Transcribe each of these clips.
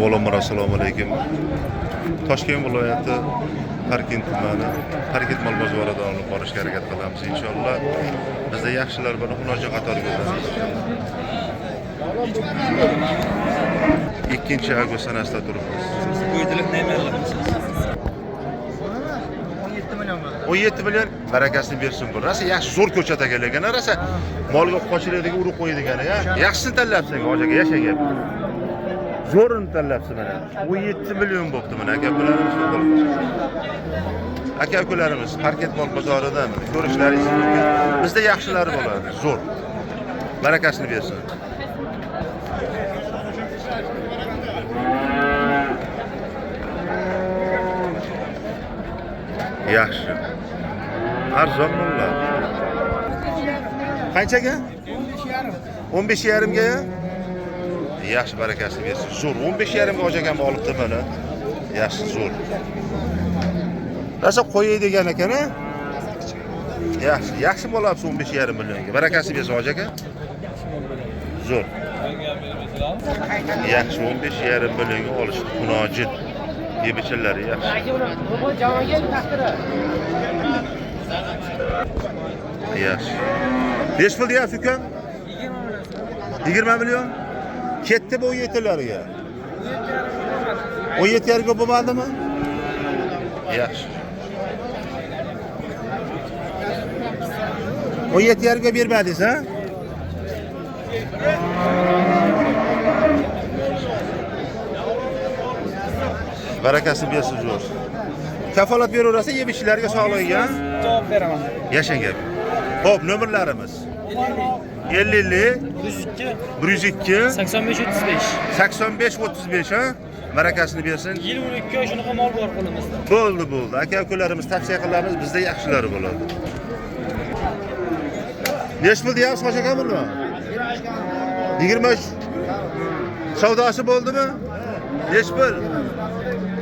Olamlar, assalomu alaykum. Toshkent viloyati Parkent tumani Parkent mol bozoridan olib borishga harakat qilamiz inshaalloh. Bizda yaxshilar bor, xuloja qator ko'ramiz. 2-avgust sanasida turibmiz. Qo'ydilik neymanlarimiz? 17 million barakasini bersin bu. Rasa yaxshi zo'r ko'chat ekan, rasa molga qochiradigan urug' qo'yadigan, yaxshisini tanlabsiz, hojaga yashagan. Zo'rini tanlabsiz mana. 17 million bo'pti mana aka-ukalarimiz. Aka-ukalarimiz Parkent mol bozoridan ko'rishlaringiz mumkin. Bizda yaxshilari bo'ladi, zo'r. Barakasini bersin. Yaxshi. Arzon mollar. Qanchaga? 15,5 ga. Yaxshi barakasini bersin. Zo'r 15,5 ga hojaga olibdi mana. Yaxshi zo'r. Rasa qo'yay degan ekan-a? Yaxshi bo'libsiz 15,5 millionga. Barakasi bersin hojaga. Zo'r. Yaxshi 15,5 millionga olish munojid. Yebichalari yaxshi. Yaxshi. 5 pul deyapsiz uka? 20 million. Ketdi bu 17'lariga. 17,5 ga bo'lmadimi? Yaxshi. 17,5 ga bermadingiz, ha? Barakasini bersin zo'r. Kafolat beraverasiz, yebishlarga sog'ligiga. Javob beraman. Yashang gap. Xo'p, nomerlarimiz 50 102 85 35. 85 35 ha? Barakasini bersin. 22 shunaqa mol bor qo'limizda. Bo'ldi. Aka-ukalarimiz tavsiya qilamiz, bizda yaxshilari bo'ladi. Nech pul deyapsiz hojaga buni? 23. Savdosi bo'ldimi? Nech pul?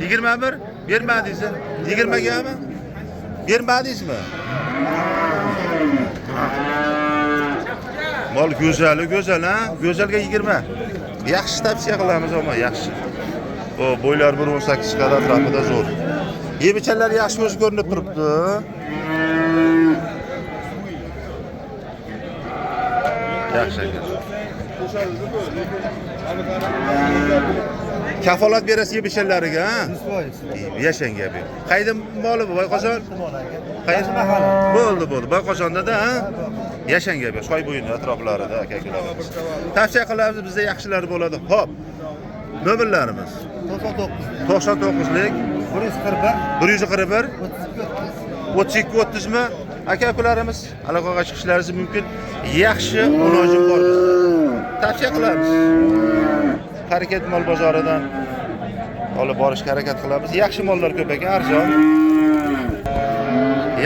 21 bermadingiz. 20 gami? Bermadingizmi? Mol go'zal, ha? Go'zalga 20. Yaxshi tavsiya qilamiz, ammo yaxshi. O bo'ylar 1.18 qadar atrofida zo'r. Yebichanlar yaxshi o'zi ko'rinib turibdi. Yaxshi ekan. Kafolat berasiz yebichanlariga, ha? 100%. Yashang gapi. Qayda moli bu Boyqo'zon? Qaysi mahalla? Bo'ldi. Boyqo'zonda-da, ha? Yashang gapi. Soy bo'yini atroflarida aka-ukalarimiz. Tavsiya qilamiz, bizda yaxshilar bo'ladi. Xo'p. Nomerlarimiz 99lik 141 32 30 mi? Aka-ukalarimiz aloqaga chiqishlaringiz mumkin. Yaxshi ilojim bor bizda. Tavsiya qilamiz. Parkent mol bozoridan olib borishga harakat qilamiz. Yaxshi mollar ko'p ekan, arzon.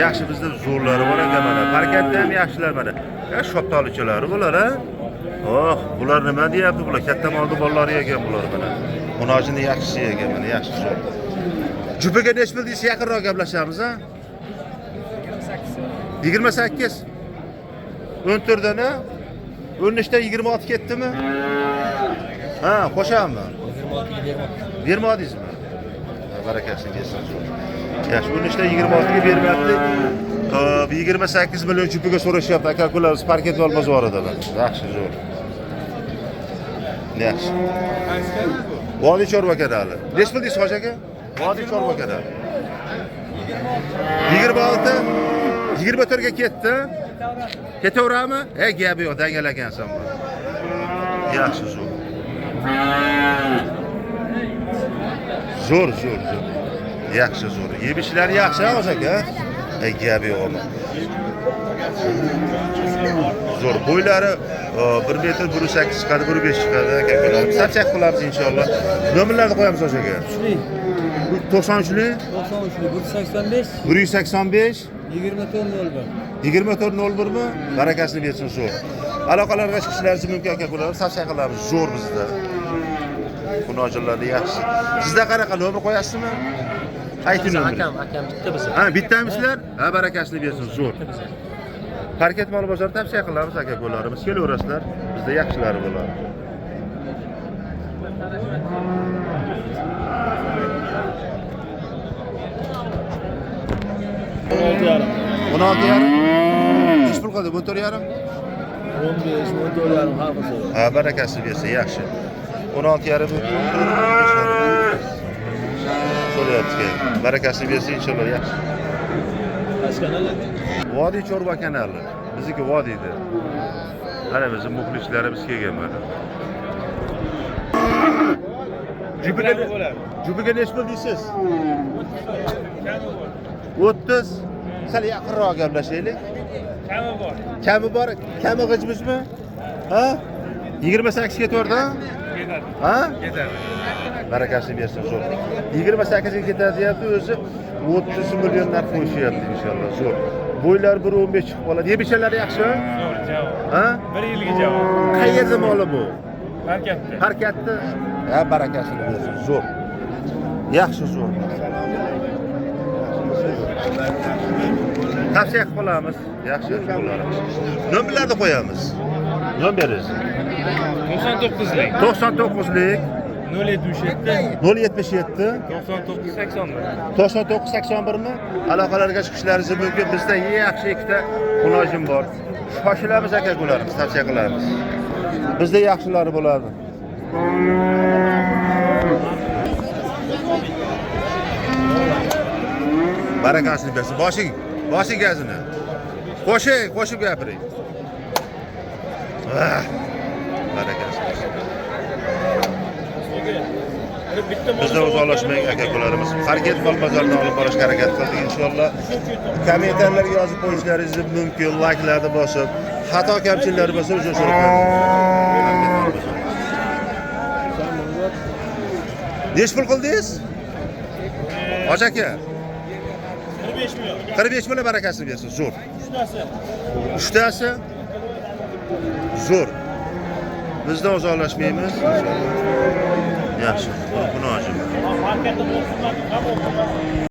Yaxshi bizda zo'rlari bor ekan mana. Parkentda ham yaxshilar mana. Shoptalichalari bular, ha? Oh, bular nima deyapti bular? Katta molni bolalari ekan bular mana. Munojini yaxshi ekan mana, yaxshi zo'r. Jupiga nech pul deysiz, yaqinroq gaplashamiz, ha? 28. 14 dan, ha? 13 dan 26 ketdimi? Ha, qo'shammi? 26 ga bermadingizmi? Barakasini bersin zo'r. Yaxshi, 13 dan 26 ga bermayapti. 28 million jupiga so'rashyapti aka-ukalarimiz Parkent mol bozoridan. Yaxshi zo'r. Yaxshi. Vodiy chorva kanali. Nech pul deysiz hojaga? Vodiy chorva kanali. 26, 24 ga ketdi. Ketaveradimi? Gapi yo'q, dangalagansan bu. Yaxshi zo'r. Zo'r. Yaxshi zo'r. Yebishlar yaxshi hojaga. Gapi yo'q. Zo'r. Bo'ylari 1 metr 1.8 chiqadi, 1.5 chiqadi aka-ukalarimiz. Tavsiya qilamiz inshaalloh. Nomerlarni qo'yamiz hojaga. 93lik 185 2401 mi? Barakasini bersin zo'r. Aloqalarga chiqishlaringiz mumkin aka-ukalarimiz. Tavsiya qilamiz, zo'r bizda. Xunojonlarni yaxshi. Sizda qanaqa nomer qo'yasizmi? Qaysi nomer? Akam bitta biz. Ha, bittamisizlar? Ha, barakasini bersin zo'r. Parkent mol bozori tavsiya qilamiz aka-ukalarimiz. Kelaverasizlar. Bizda yaxshilari bo'ladi. 16,5. 16,5. Neç pul qildi? 14,5. 15, 14,5 hamma so'radi. Ha, barakasi bersin, yaxshi. 16,5 so'rayapti. Barakasini bersin inshaalloh, yaxshi. Qaysi kanal? Vodiy Chorva kanali. Bizniki vodiyda. Mana bizim muxlislarimiz kelgan mana. Jubiga nech pul deysiz? 30. Sal yaqinroq gaplashaylik. Kami bor. Kami bor? Kami g'ijmizmi? Ha? 28 ketaverdi, ha? Ketadi. Ha? Ketadi. Barakasini bersin, zo'r. 28 ga ketadi deyapti, o'zi 30 million narx qo'yishyapti inshaalloh, zo'r. Bo'ylar 1.15 chiqib qoladi. Yebichalari yaxshi? Zo'r javob. Ha? 1 yilga javob. Qayerda moli bu? Harkatda. Harakatda. Ha, barakasini bersin, zo'r. Yaxshi, zo'r. Tavsiya qilib qolamiz. Yaxshi qo'llarimiz. Nomerlarni qo'yamiz. Nomeringiz 99lik. 99lik 077 077 99 81. 99 81 mi? Aloqalarga chiqishlaringiz mumkin. Bizda yaxshi ikkita mulozim bor. Shoshilamiz aka ularimiz, tavsiya qilamiz. Bizda yaxshilari bo'ladi. Barakasini bersin. Boshing gazini. Qo'shib gapiring. Barakasi. Bizdan uzoqlashmang aka-ukalarimiz. Harakat mol bozoridan olib borishga harakat qildik inshaalloh. Kommentarlarga yozib qo'yishlaringiz mumkin, layklarni bosib, xato kamchiliklar bo'lsa o'sha Nech pul qildingiz? Hoji aka. 45 million. 45 million barakasini bersin, zo'r. Uchtasi. Zo'r. Bizdan uzoqlashmaymiz inshaalloh. Yaxshi. Buni hojim. Harkatda bo'lsin.